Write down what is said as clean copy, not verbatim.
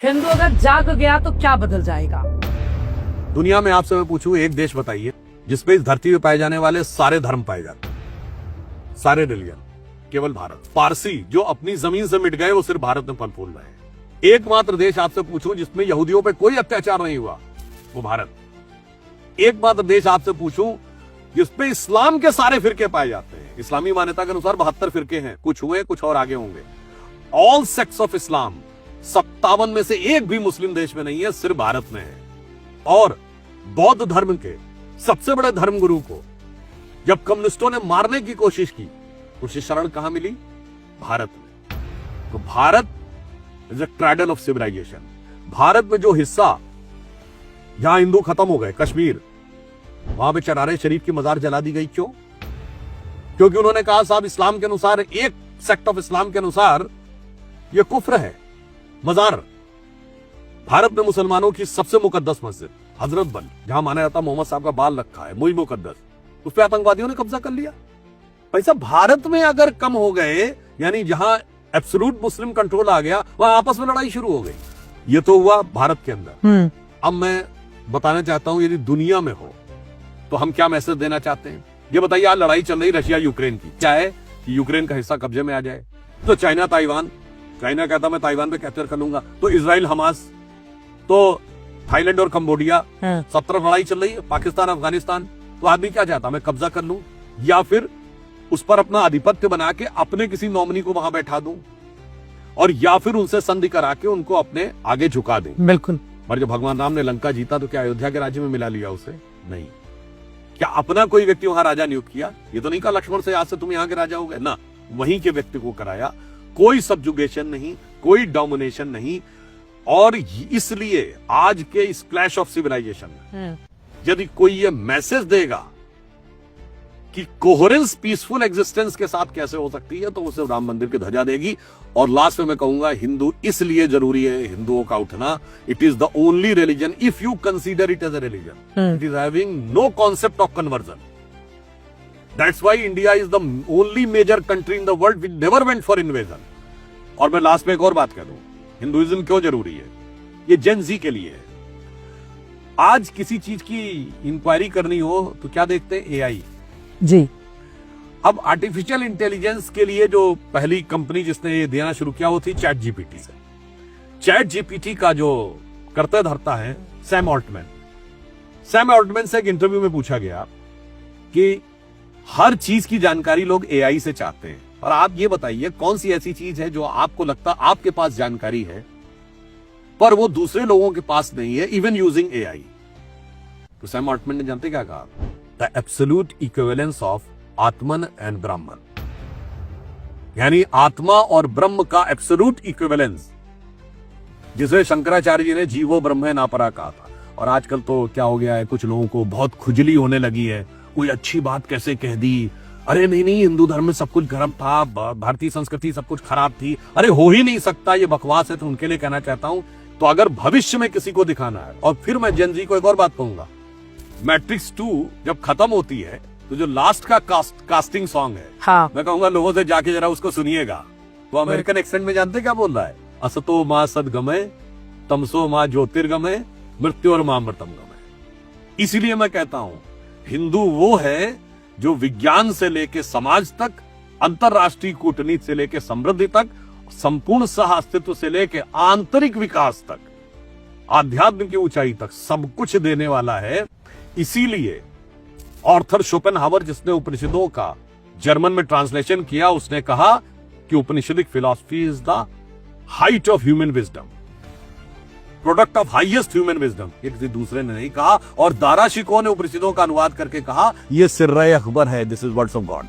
हिंदू अगर जाग गया तो क्या बदल जाएगा? दुनिया में आपसे मैं पूछूं, एक देश बताइए जिसपे इस धरती पे पाए जाने वाले सारे धर्म पाए जाते हैं, सारे रिलीजन। केवल भारत। पारसी जो अपनी जमीन से मिट गए वो सिर्फ भारत में फल फूल रहे हैं। एकमात्र देश आपसे पूछूं जिसमें यहूदियों पे कोई अत्याचार नहीं हुआ, वो भारत। एकमात्र देश आपसे पूछूं जिसपे इस्लाम के सारे फिरके पाए जाते हैं। इस्लामी मान्यता के अनुसार 72 फिरके हैं, कुछ हुए कुछ और आगे होंगे। ऑल सेक्ट्स ऑफ इस्लाम 57 में से एक भी मुस्लिम देश में नहीं है, सिर्फ भारत में है। और बौद्ध धर्म के सबसे बड़े धर्मगुरु को जब कम्युनिस्टों ने मारने की कोशिश की, उसे शरण कहां मिली? भारत में। तो Bharat is a cradle of civilization. Bharat में जो हिस्सा जहां हिंदू खत्म हो गए, कश्मीर, वहां पे चरारे शरीफ की मजार जला दी गई। क्यों? क्योंकि उन्होंने कहा साहब इस्लाम के अनुसार, एक सेक्ट ऑफ इस्लाम के अनुसार यह कुफ्र है। मजार भारत में मुसलमानों की सबसे मुकद्दस मस्जिद हजरत बल, जहां माना जाता मोहम्मद साहब का बाल रखा है, मुई मुकद्दस, उस पर आतंकवादियों ने कब्जा कर लिया। पैसा भारत में अगर कम हो गए, यानी जहां एब्सोल्यूट मुस्लिम कंट्रोल आ गया, वहां आपस में लड़ाई शुरू हो गई। ये तो हुआ भारत के अंदर। अब मैं बताना चाहता हूं, यदि दुनिया में हो तो हम क्या मैसेज देना चाहते हैं? ये बताइए, आज लड़ाई चल रही रशिया यूक्रेन की, क्या है कि यूक्रेन का हिस्सा कब्जे में आ जाए। तो चाइना ताइवान, चाइना कहता मैं ताइवान पे कैप्चर कर लूंगा। तो इजराइल हमास, तो थाईलैंड और कंबोडिया, 17 लड़ाई चल रही है, पाकिस्तान अफगानिस्तान। तो आदमी क्या चाहता, मैं कब्जा कर लूं या फिर उस पर अपना आधिपत्य बना के अपने किसी नॉमिनी को वहां बैठा दूं, और या फिर उनसे संधि करा के उनको अपने आगे झुका दें। बिल्कुल। और जब भगवान राम ने लंका जीता तो क्या अयोध्या के राज्य में मिला लिया उसे? नहीं। क्या अपना कोई व्यक्ति वहां राजा नियुक्त किया? ये तो नहीं कहा लक्ष्मण से आज से तुम यहाँ के राजा हो गए ना, वहीं के व्यक्ति को कराया। कोई सब्जुगेशन नहीं, कोई डोमिनेशन नहीं। और इसलिए आज के इस क्लैश ऑफ सिविलाइजेशन में यदि कोई ये मैसेज देगा कि कोहेरेंस पीसफुल एग्जिस्टेंस के साथ कैसे हो सकती है, तो उसे राम मंदिर की ध्वजा देगी। और लास्ट में मैं कहूंगा, हिंदू इसलिए जरूरी है, हिंदुओं का उठना। It is the only religion, if you consider it as a religion, it is having no concept of conversion. That's why India is the only major country in the world which never went for invasion. और मैं last में एक और बात कह दूं, Hinduism क्यों जरूरी है? ये जेन जी के लिए है। आज किसी चीज की इंक्वायरी करनी हो तो क्या देखते हैं? एआई जी। अब आर्टिफिशियल इंटेलिजेंस के लिए जो पहली कंपनी जिसने ये देना शुरू किया वो थी चैट जीपीटी से। चैट जीपीटी का जो करता धरता है सैम ऑल्टमैन। सैम ऑल्टमैन से एक इंटरव्यू में पूछा गया कि हर चीज की जानकारी लोग एआई से चाहते हैं, और आप ये बताइए कौन सी ऐसी चीज है जो आपको लगता आपके पास जानकारी है पर वो दूसरे लोगों के पास नहीं है, इवन यूजिंग एआई। तो सैम ऑल्टमैन ने जानते क्या कहा? The absolute equivalence of Atman and ब्राह्मण, यानी आत्मा और ब्रह्म का एब्सोल्यूट इक्विवेलेंस, जिसे शंकराचार्य जी ने जीवो ब्रह्म नापरा कहा था। और आजकल तो क्या हो गया है, कुछ लोगों को बहुत खुजली होने लगी है, कोई अच्छी बात कैसे कह दी, अरे नहीं नहीं हिंदू धर्म में सब कुछ गलत था, भारतीय संस्कृति सब कुछ खराब थी, अरे हो ही नहीं सकता, ये बकवास है। तो उनके लिए कहना चाहता हूं, तो अगर भविष्य में किसी को दिखाना है, और फिर मैं जेन जी को एक और बात कहूंगा, मैट्रिक्स 2 जब खत्म होती है तो जो लास्ट का कास्टिंग सॉन्ग है, हाँ। मैं कहूंगा लोगों से जाके जरा उसको सुनिएगा। वो अमेरिकन एक्सेंट में जानते क्या बोल रहा है? असतो मां सदगमय, तमसो मां ज्योतिर्गमय, मृत्यु और मां अमृतम गमय। इसीलिए मैं कहता हूं, हिंदू वो है जो विज्ञान से लेके समाज तक, अंतरराष्ट्रीय कूटनीति से लेके समृद्धि तक, संपूर्ण सह अस्तित्व से लेके आंतरिक विकास तक, आध्यात्म की ऊंचाई तक सब कुछ देने वाला है। इसीलिए आर्थर शोपेनहावर, जिसने उपनिषदों का जर्मन में ट्रांसलेशन किया, उसने कहा कि Upanishadic philosophy is the height of human wisdom, product of highest human wisdom. ये किसी दूसरे ने नहीं कहा। और दारा शिकोह ने उपनिषदों का अनुवाद करके कहा, ये सिर्रे अकबर है, this is words of God.